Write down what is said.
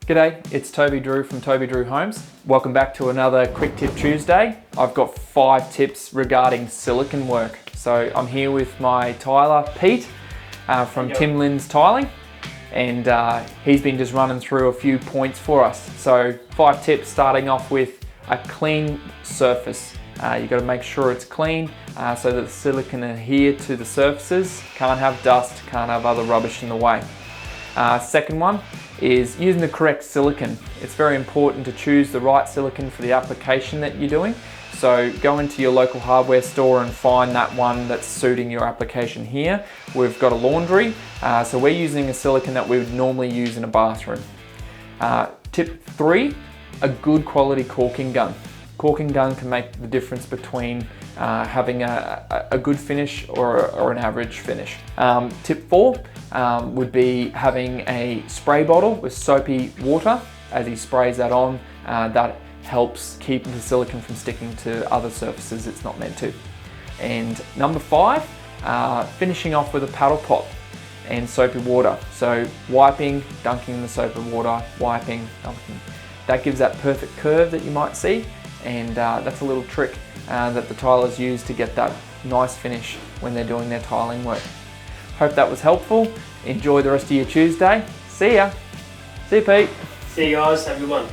G'day, it's Toby Drew from Toby Drew Homes. Welcome back to another Quick Tip Tuesday. I've got 5 tips regarding silicone work. So I'm here with my tiler, Pete, from Tim Lynn's Tiling, and he's been just running through a few points for us. So 5 tips, starting off with a clean surface. You've got to make sure it's clean so that the silicone adhere to the surfaces, can't have dust, can't have other rubbish in the way. Second one is using the correct silicone. It's very important to choose the right silicone for the application that you're doing. So go into your local hardware store and find that one that's suiting your application here. We've got a laundry, so we're using a silicone that we would normally use in a bathroom. Tip 3, a good quality caulking gun. Caulking gun can make the difference between having a good finish or an average finish. Tip 4 would be having a spray bottle with soapy water. As he sprays that on, that helps keep the silicone from sticking to other surfaces it's not meant to. And number 5, finishing off with a paddle pot and soapy water. So wiping, dunking in the soapy water, wiping, dunking. That gives that perfect curve that you might see, and that's a little trick that the tilers use to get that nice finish when they're doing their tiling work. Hope that was helpful. Enjoy the rest of your Tuesday. See ya. See you, Pete. See you guys. Have a good one.